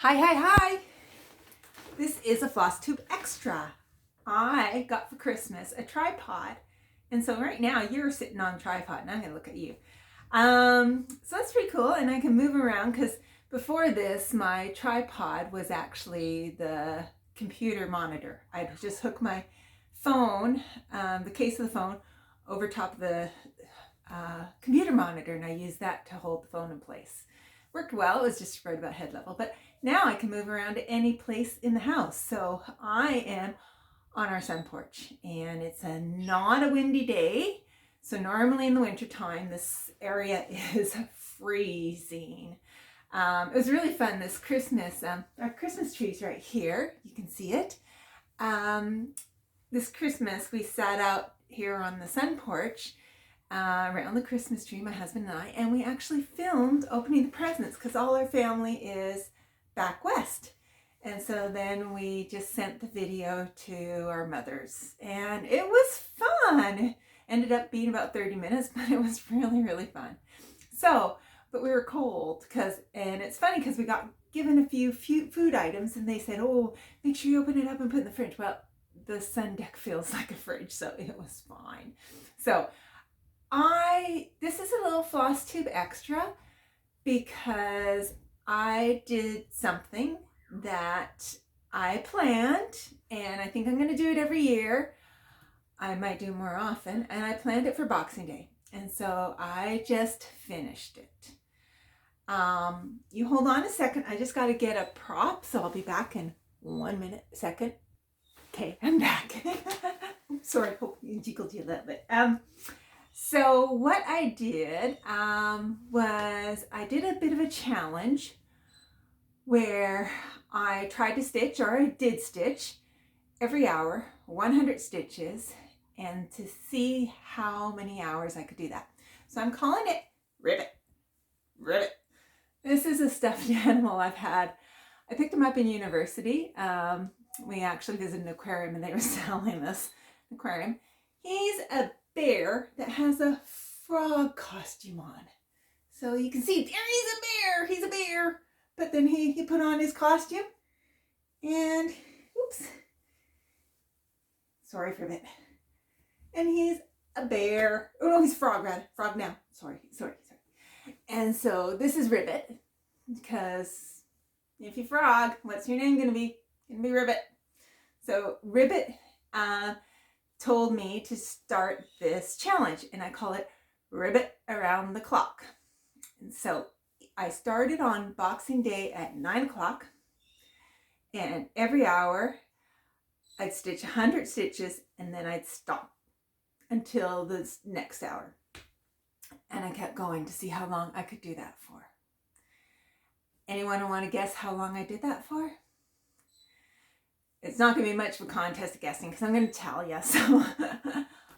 Hi, hi, hi! This is a floss tube extra. I got for Christmas a tripod, and so right now you're sitting on a tripod, and I'm gonna look at you. So that's pretty cool, and I can move around because before this, my tripod was actually the computer monitor. I'd just hook my phone, the case of the phone, over top of the computer monitor, and I used that to hold the phone in place. Worked well. It was just right about head level, but now I can move around to any place in the house. So I am on our sun porch, and it's not a windy day. So normally in the wintertime, this area is freezing. It was really fun this Christmas. Our Christmas tree's right here. You can see it. This Christmas, we sat out here on the sun porch around the Christmas tree, my husband and I, and we actually filmed opening the presents because all our family is back west. And so then we just sent the video to our mothers, and it was fun. Ended up being about 30 minutes, but it was really, really fun. So, but we were cold and it's funny because we got given a few food items, and they said, oh, make sure you open it up and put it in the fridge. Well, the sun deck feels like a fridge, so it was fine. So this is a little floss tube extra because I did something that I planned, and I think I'm going to do it every year. I might do more often, and I planned it for Boxing Day, and so I just finished it. You hold on a second. I just got to get a prop, so I'll be back in 1 minute, second. Okay, I'm back. Sorry, hope you jiggled you a little bit. So what I did was I did a bit of a challenge where I tried to stitch, or I did stitch, every hour, 100 stitches, and to see how many hours I could do that. So I'm calling it Ribbet. Ribbet. This is a stuffed animal I've had. I picked him up in university. We actually visited an aquarium, and they were selling this aquarium. He's a bear that has a frog costume on. So you can see there he's a bear. But then he put on his costume, and oops, sorry for a bit. And he's a bear. Oh no, he's a frog rather. Frog now. Sorry. And so this is Ribbet, because if you frog, what's your name gonna be? Gonna be Ribbet. So Ribbet told me to start this challenge, and I call it Ribbet Around the Clock. And so I started on Boxing Day at 9 o'clock, and every hour I'd stitch 100 stitches, and then I'd stop until the next hour. And I kept going to see how long I could do that for. Anyone want to guess how long I did that for? It's not going to be much of a contest of guessing because I'm going to tell you. So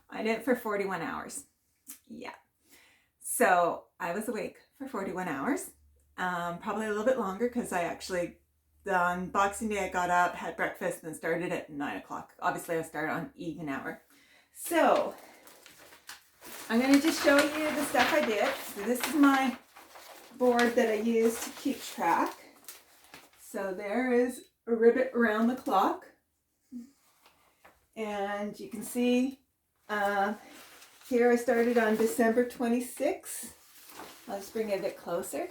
I did it for 41 hours. Yeah. So I was awake for 41 hours. Probably a little bit longer because I actually, on Boxing Day, I got up, had breakfast, and started at 9 o'clock. Obviously, I started on even hour. So I'm going to just show you the stuff I did. So this is my board that I use to keep track. So there is a Ribbet Around the Clock, and you can see here I started on December 26th. I'll just bring it a bit closer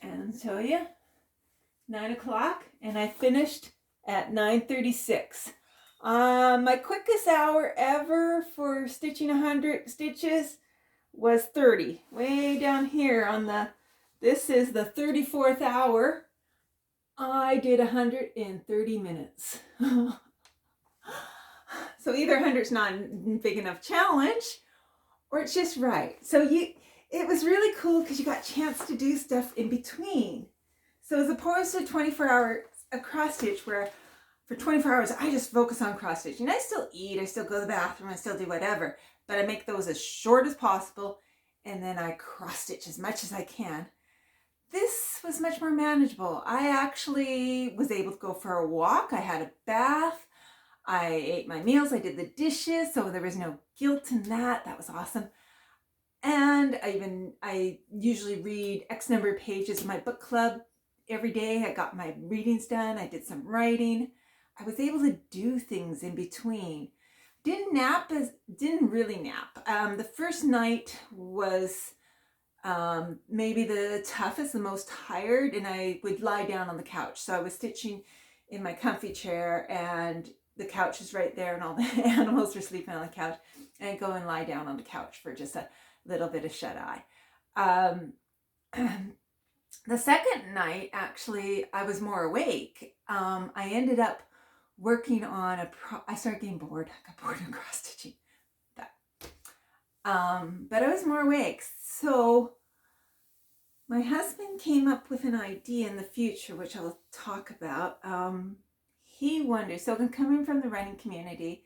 and show you. 9 o'clock, and I finished at 9:36. My quickest hour ever for stitching 100 stitches was 30. Way down here on this is the 34th hour. I did 130 minutes. So either 100's not a big enough challenge, or it's just right. So it was really cool because you got a chance to do stuff in between. So as opposed to 24-hour cross stitch, where for 24 hours I just focus on cross stitching. I still eat, I still go to the bathroom, I still do whatever, but I make those as short as possible, and then I cross stitch as much as I can. This was much more manageable. I actually was able to go for a walk. I had a bath. I ate my meals. I did the dishes, so there was no guilt in that. That was awesome. And I usually read X number of pages of my book club every day. I got my readings done. I did some writing. I was able to do things in between. Didn't really nap. The first night was maybe the toughest, the most tired, and I would lie down on the couch. So I was stitching in my comfy chair, and the couch is right there, and all the animals were sleeping on the couch, and I'd go and lie down on the couch for just a little bit of shut eye. The second night, actually, I was more awake. I ended up working on I started getting bored. I got bored of cross stitching. But I was more awake. So my husband came up with an idea in the future, which I'll talk about. He wonders, so coming from the running community,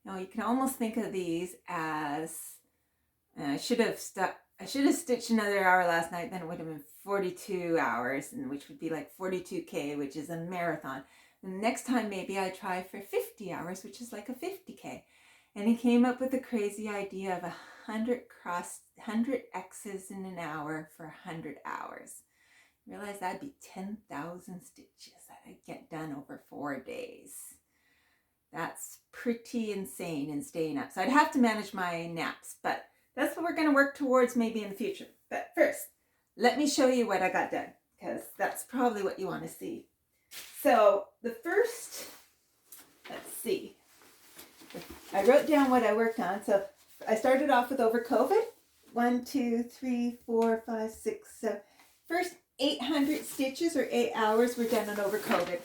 you can almost think of these as, I should have stitched another hour last night, then it would have been 42 hours, and which would be like 42K, which is a marathon. And next time maybe I try for 50 hours, which is like a 50K. And he came up with the crazy idea of 100 X's in an hour for 100 hours. Realize that'd be 10,000 stitches that I'd get done over 4 days. That's pretty insane and staying up. So I'd have to manage my naps, but that's what we're going to work towards maybe in the future. But first, let me show you what I got done, because that's probably what you want to see. So the first, let's see. I wrote down what I worked on. So I started off with over COVID. 1, 2, 3, 4, 5, 6, 7. First 800 stitches or 8 hours were done on over COVID.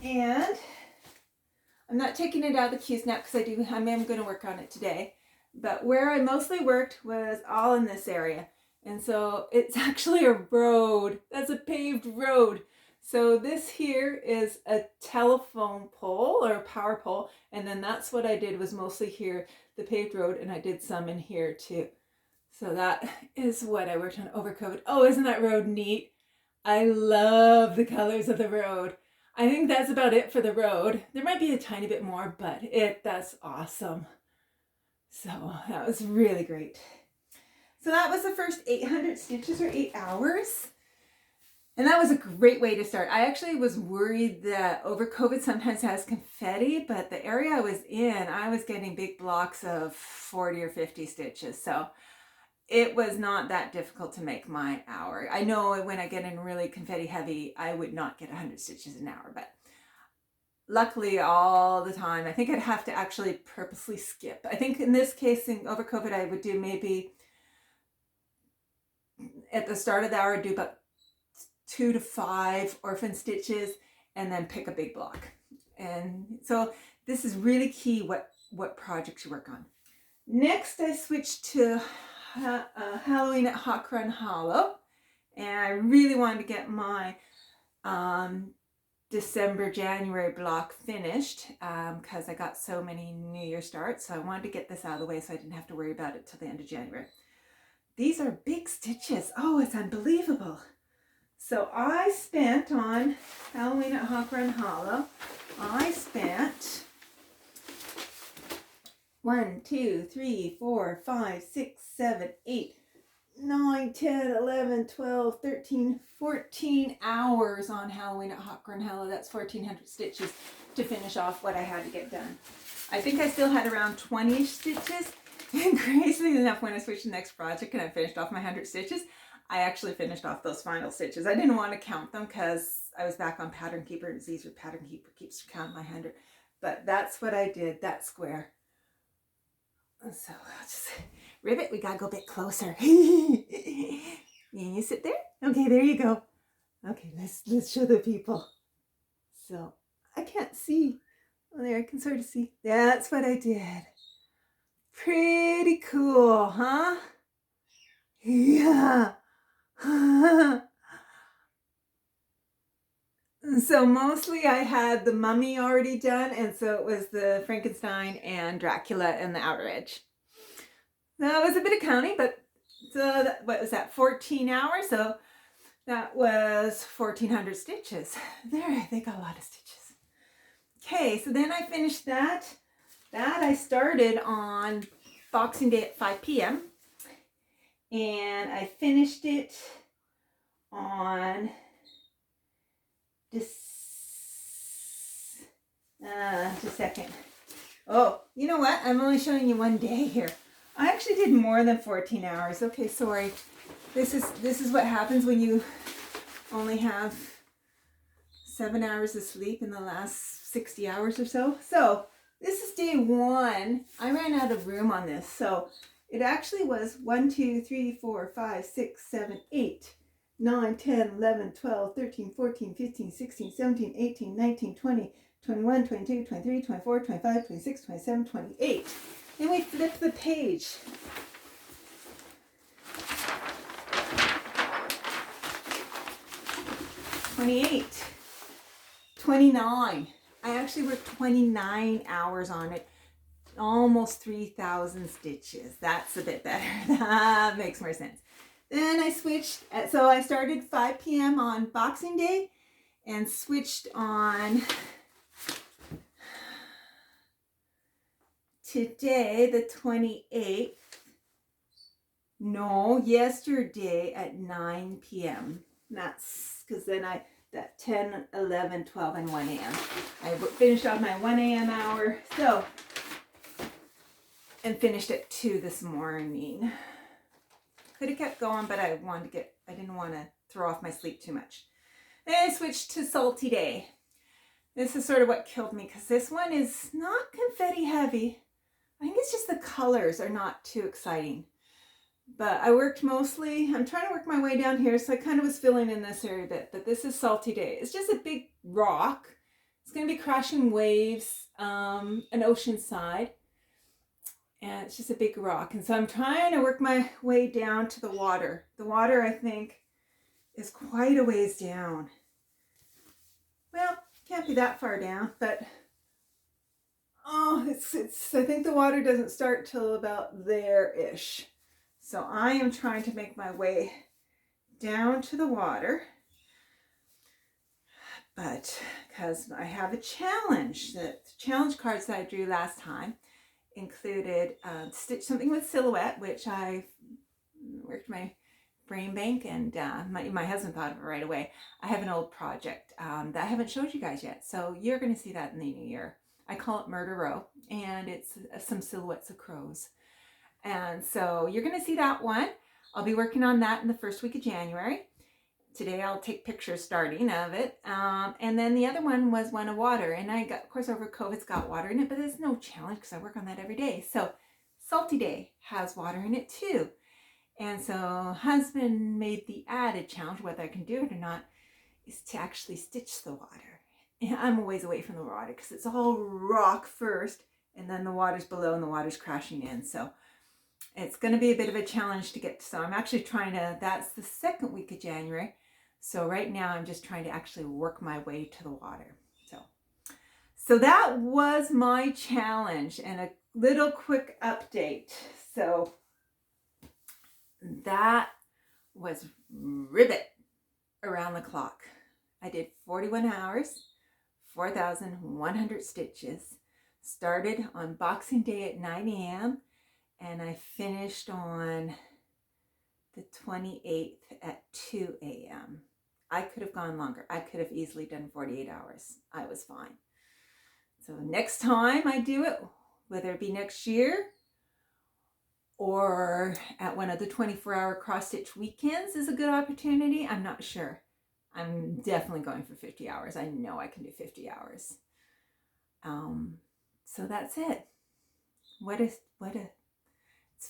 And I'm not taking it out of the Q-snap because I am going to work on it today. But where I mostly worked was all in this area. And so it's actually a road. That's a paved road. So this here is a telephone pole or a power pole. And then that's what I did, was mostly here, the paved road. And I did some in here too. So that is what I worked on over COVID. Oh, isn't that road neat? I love the colors of the road. I think that's about it for the road. There might be a tiny bit more, but that's awesome. So that was really great. So that was the first 800 stitches or 8 hours. And that was a great way to start. I actually was worried that over COVID sometimes has confetti, but the area I was in, I was getting big blocks of 40 or 50 stitches. So it was not that difficult to make my hour. I know when I get in really confetti heavy, I would not get 100 stitches an hour, but luckily all the time, I think I'd have to actually purposely skip. I think in this case, over COVID, I would do maybe at the start of the hour, do about 2 to 5 orphan stitches and then pick a big block. And so this is really key what projects you work on. Next, I switched to Halloween at Hawk Run Hollow, and I really wanted to get my December, January block finished because I got so many New Year starts. So I wanted to get this out of the way so I didn't have to worry about it till the end of January. These are big stitches. Oh, it's unbelievable. So I spent on Halloween at Hawk Run Hollow, I spent 1, 2, 3, 4, 5, 6, 7, 8, 9, 10, 11, 12, 13, 14 hours on Halloween at Hawk Run Hollow. That's 1,400 stitches to finish off what I had to get done. I think I still had around 20 stitches. And crazily enough, when I switched to the next project and I finished off my 100 stitches, I actually finished off those final stitches. I didn't want to count them because I was back on Pattern Keeper, and it's easier. Pattern Keeper keeps count my 100. But that's what I did, that square. So I'll just, Ribbet, we gotta go a bit closer. You sit there? Okay, there you go. Okay, let's show the people. So I can't see. Oh, there, I can sort of see. That's what I did. Pretty cool, huh? Yeah. So mostly I had the mummy already done, and so it was the Frankenstein and Dracula and the outer edge. That was a bit of counting, but so that, what was that, 14 hours? So that was 1,400 stitches. There, they got a lot of stitches. Okay, so then I finished that. That I started on Boxing Day at 5 p.m. and I finished it Just a second. Oh, you know what? I'm only showing you one day here. I actually did more than 14 hours. Okay, sorry. This is what happens when you only have 7 hours of sleep in the last 60 hours or so. So this is day 1. I ran out of room on this. So it actually was 1, 2, 3, 4, 5, 6, 7, 8, 9, 10, 11, 12, 13, 14, 15, 16, 17, 18, 19, 20, 21, 22, 23, 24, 25, 26, 27, 28. Then we flip the page. 28, 29. I actually worked 29 hours on it. Almost 3,000 stitches. That's a bit better. That makes more sense. Then I switched. So I started 5 p.m. on Boxing Day and switched on today, the 28th. No, yesterday at 9 p.m. That's because then that 10, 11, 12, and 1 a.m. I finished off my 1 a.m. hour. So, and finished at 2 this morning. Could have kept going, but I didn't want to throw off my sleep too much. Then I switched to Salty Day. This is sort of what killed me because this one is not confetti heavy. I think it's just the colors are not too exciting. But I worked mostly, I'm trying to work my way down here, so I kind of was filling in this area a bit. But this is Salty Day. It's just a big rock. It's going to be crashing waves, an ocean side. And it's just a big rock. And so I'm trying to work my way down to the water. The water, I think, is quite a ways down. Well, can't be that far down, but I think the water doesn't start till about there-ish. So I am trying to make my way down to the water, but because I have a challenge, the challenge cards that I drew last time included stitch something with silhouette, which I worked my brain bank, and my husband thought of it right away. I have an old project that I haven't showed you guys yet, so you're going to see that in the new year. I call it Murder Row, and it's some silhouettes of crows. And so you're going to see that one. I'll be working on that in the first week of January. Today I'll take pictures starting of it. And then the other one was one of water. And I got, of course, over COVID, it's got water in it, but there's no challenge because I work on that every day. So Salty Day has water in it too. And so husband made the added challenge, whether I can do it or not, is to actually stitch the water. And I'm a ways away from the water because it's all rock first, and then the water's below and the water's crashing in. So it's going to be a bit of a challenge to get. So I'm actually trying to, that's the second week of January. So right now I'm just trying to actually work my way to the water. So that was my challenge and a little quick update. So that was Ribbet Around the Clock. I did 41 hours, 4,100 stitches. Started on Boxing Day at 9 a.m. and I finished on the 28th at 2 a.m. I could have gone longer. I could have easily done 48 hours. I was fine. So next time I do it, whether it be next year or at one of the 24-hour cross-stitch weekends is a good opportunity. I'm not sure. I'm definitely going for 50 hours. I know I can do 50 hours. So that's it. It's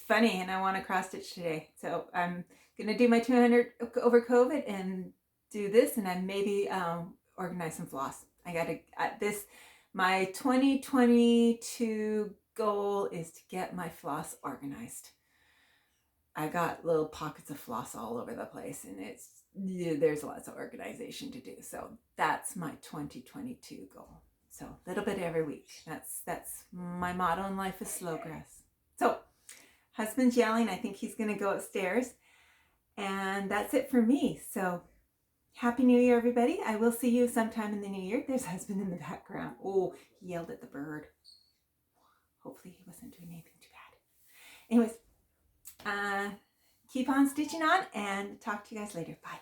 funny, and I want to cross stitch today. So I'm going to do my 200 over COVID and do this, and then maybe organize some floss. I got to, my 2022 goal is to get my floss organized. I got little pockets of floss all over the place, and there's lots of organization to do. So that's my 2022 goal. So a little bit every week. That's my motto in life is slow grass. So husband's yelling. I think he's going to go upstairs. And that's it for me. So Happy New Year, everybody. I will see you sometime in the new year. There's husband in the background. Oh, he yelled at the bird. Hopefully he wasn't doing anything too bad. Anyways, keep on stitching on and talk to you guys later. Bye.